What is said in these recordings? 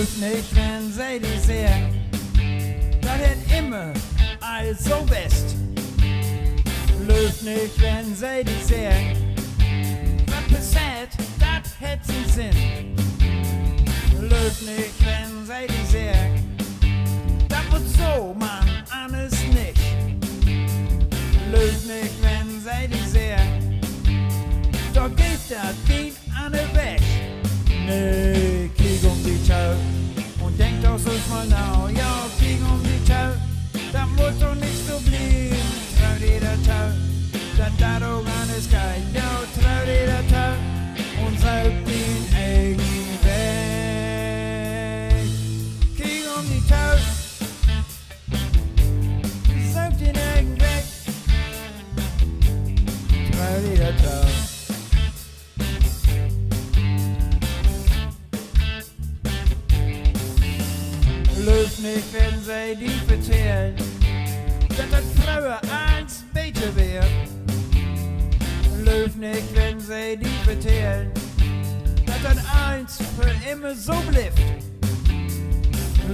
Löf nicht, wenn sie die sehen, das hätt immer alles so best. Löf nicht, wenn sie die sehen, was passiert, das hätt sie Sinn. Löf nicht, wenn sie die sehen, das wird so, man, alles nicht. Löf nicht, wenn sie die sehen, da geht das geht an der Weg. Nee, kiek die Tau und denk doch so mal nach. Ja, kiek die Tau, das muss doch nicht so blieben. Trau dir der Tau, das doch alles geil. Ja, trau dir der Tau und saug den eigenen Weg. Kiek die Tau, saug den eigenen Weg. Trau dir der Tau. Löf nicht, wenn sie die vertellen, dass das Frauen eins beter wär. Löf nicht, wenn sie die vertellen, dass das eins für immer so bleibt.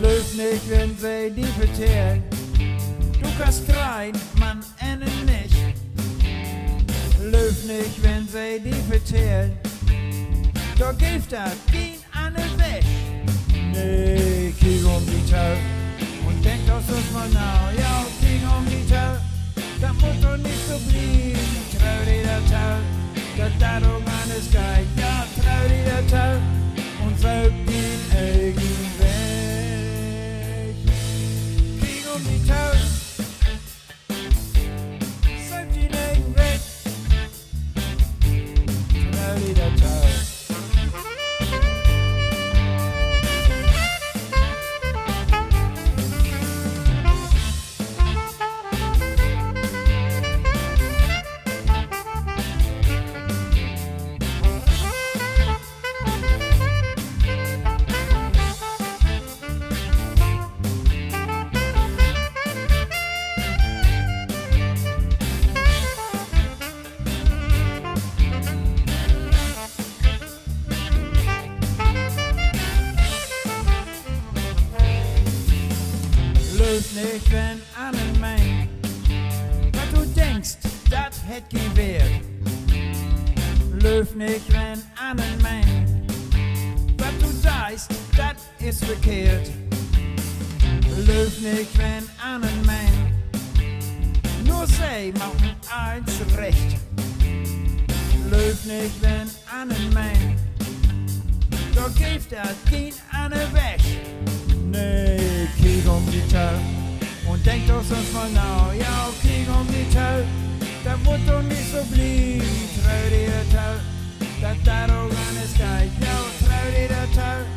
Löf nicht, wenn sie die vertellen, du kannst kreien, man ändert nicht. Löf nicht, wenn sie die vertellen, da gibt das kein anderer Weg. Nee, kiek die Tau und denk doch so mal nach. Ja, kiek die Tau, das muss doch nicht so blieben. Trau dir der Tau, das doch alles geil. Ja, trau dir der Tau und saug den eigenen Weg. Kiek die Tau, saug den eigenen Weg. Trau dir der Tau. Löf nicht, wenn einen meint, was du denkst, das hätt kein Wert. Löf nicht, wenn einen meint, was du sagst, das ist verkehrt. Löf nicht, wenn einen meint, nur sie machen eins recht. Löf nicht, wenn einen meint, da gibt das kein anderer Weg. Nee, kiek die Tau und denk doch sonst mal nach. Ja, kiek die Tau, das muss doch nicht so blieben. Trau dir der Tau, das doch alles geil. Ja, trau dir der Tau.